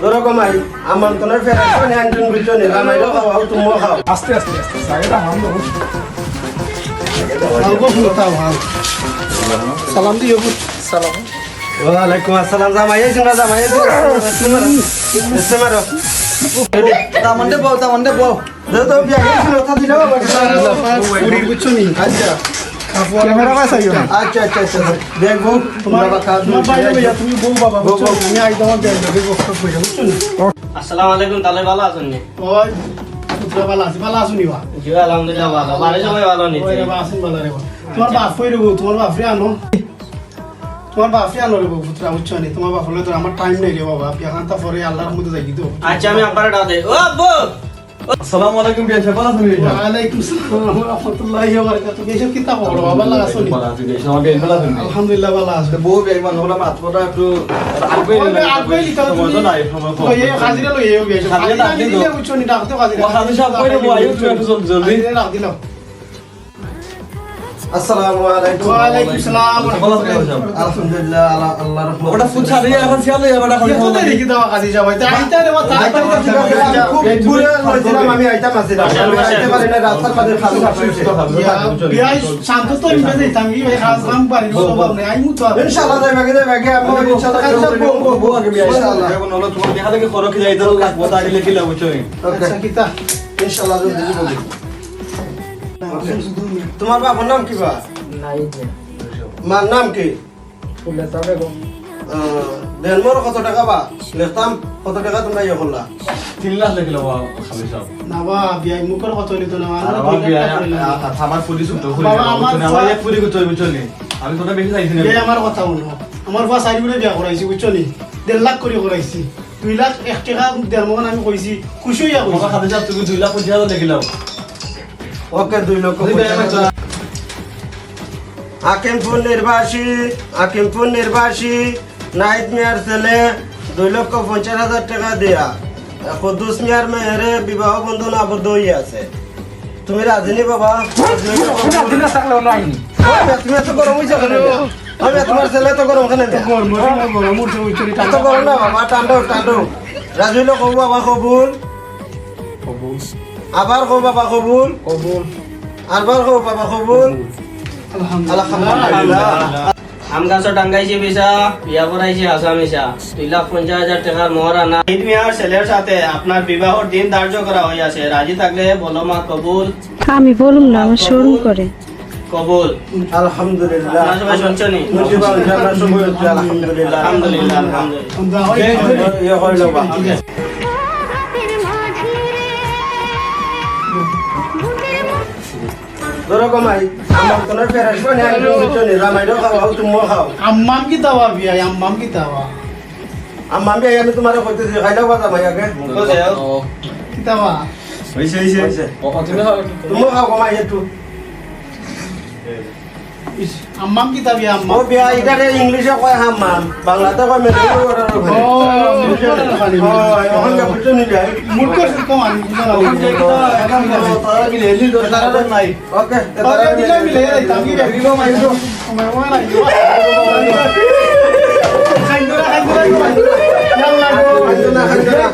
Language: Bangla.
ধরো কমাই আমন্ত্রণের ফেরাইছো নি আনজন বুঝছো নি জামাইও খাও তুমিও খাও আস্তে আস্তে আস্তে সাইডা হাম দাও সালাম দিও সালাম ওয়ালাইকুম আসসালাম জামাই আইছো না জামাই আইছো মারো তামন্ডে বউ দাও তো বিয়া গেছিল তো দিলো পুরি বুঝছো নি আচ্ছা ক্যামেরা পাস আইও না আচ্ছা আচ্ছা আচ্ছা দেখবো তোমার বাইরে ভাইয়া তুমি বউ বাবা বুঝছো আমি আই তোমার দেই বক্তব্য কইরা বুঝছো নি আসসালামু আলাইকুম তাহলে ভালো আছেন নি ওই পুত্র ভালো আছো নি বা জি আলহামদুলিল্লাহ ভালো বাড়ি সবাই ভালো নি ওই রে আসেন ভালো রে তোমার বাপ কই রে তোমার বাপ রে আনো তোমার বাপ রে আনো রে পুত্র বুঝছো নি তোমার বাপ হলে তো আমার টাইম নেই রে বাবা বিয়া খানটা পরে আল্লাহর মধ্যে যাই দিও আচ্ছা আমি আপনারে ডাক দেই ও আব্বু আসসালামু আলাইকুম বিয়া সাহেব ভালো আছেন বিয়া ওয়ালাইকুম আসসালাম ওয়া রাহমাতুল্লাহি ওয়া বারাকাতুহু এইসব কিতাব পড়ো বাবা ভালো আছো নি ভালো আছি বিয়া সাহেব বিয়া ভালো আছেন আলহামদুলিল্লাহ ভালো আছো বউ বিয়া মান হলো মাত্রটা একটু আলবে আলবে লিখা সময় তো নাই সময় কম ওই হাজিরা লই এও বিয়া হাজিরা ডাক দিও। বুঝছো নি ডাকতে হাজিরা ওখানে সব কইরে বউ আইও তুমি একটু জলদি ডাক দিলাম আসসালামু আলাইকুম ওয়ালাইকুম আসসালাম ভালো আছেন বিয়া সাহেব আলহামদুলিল্লাহ আল্লাহর রহমত ওটা ফুল ছাড়িয়ে এখন ছিয়ালে এবারে এখন কত দেখি দাও কাজে যাও তাই আইতা রে মা তাই খুব দূরে লইছিলাম আমি আইতাম আসিলাম আমি আইতে পারি না রাস্তার পাশে খালি বিয়া শান্ত তো ইমবে দিতাম কি ভাই খাস কাম পারি না বাবা নাই আই মুতো ইনশাআল্লাহ যাইবাগে আমি ইনশাআল্লাহ বউ আগে বিয়া ইনশাআল্লাহ এখন হলো তোমার দেখা দেখি খরচ যাই দাও লাগবো তাই লিখি লাও বুঝছো আচ্ছা কিতা ইনশাআল্লাহ জলদি বলি তোমার বাবার নাম কি বা নাই যে মার নাম কি ফুলে তবে গো দেনমোর কত টাকা বা লেখতাম কত টাকা তোমরা ইয়ে করলা 3 লাখ লিখি লাও খালি সব না বা বিয়া মুখের কত হইতো না আর আমার বিয়া আমার পুলিশ উঠো বাবা, আমার এক পুরি করতে বুঝছো নি আমি তোটা বেশি চাইছি না বিয়া আমার কথা বলো আমার বা সাইড করে বিয়া করাইছি বুঝছো নি 1.5 লাখ করে করাইছি 2 লাখ 1 টাকা দেড়মন আমি কইছি খুশি হইয়া বাবা কইছি খাতে যাব তুমি 2 লাখ 50 হাজার লিখি লাও ওকে 2 লক্ষ আকিমপুর নির্বাসী নাহিদ মিয়ার ছেলে 2,50,000 টাকা দেয়া কুদ্দুস মিয়ার মেয়েরে বিবাহ বন্ধন আবদ্ধ হয়ে আছে তুমি রাজিনী বাবা তুমি এত গরম হয়েছে কেন আমি তোমার ছেলে তো গরম কেন এত গরম না বাবা টান্ডো রাজুলে কব বাবা কবুল আবার কব বাবা কবুল আরবার কব বাবা কবুল আলহামদুলিল্লাহ আম গাছও টাঙ্গাইছে বিশা বিয়া করাইছে আসামিসা 2,50,000 টাকার মহারানা ঈদ মিয়ার ছেলের সাথে আপনার বিবাহর দিন ধার্য করা হইয়াছে রাজি থাকলে বলো মা কবুল আমি বলুন না আমার শোরুম করে কবুল আলহামদুলিল্লাহ আপনারা সবাই শুনছেন আলহামদুলিল্লাহ আলহামদুলিল্লাহ ইয়ে হইল বা ধরো কমাই আমার তোর ফেরাইছো নি আনজন বুঝছো নি জামাইও খাও তুমিও খাও আম্মাম কি তাওয়া বিয়া আম্মাম কি তাওয়া আম্মা আমি তোমার কইতেছি খাইলাও বা জামাই আগে কি তাওয়া হইছে তুমিও খাও কমাই একটু আম্মাম কি তাবি ও আম্মাম বিয়া এটারে ইংলিশে কয় হাম্মাম বাংলাতে কয় মেডিকেল অর্ডার হয় এখন বুঝছো নি যাই মুড করে কম আনি নাই ওকে মিলে মিলে তামি বিলো মাইলো মাইলো খাইন্দরা খাইন্দরা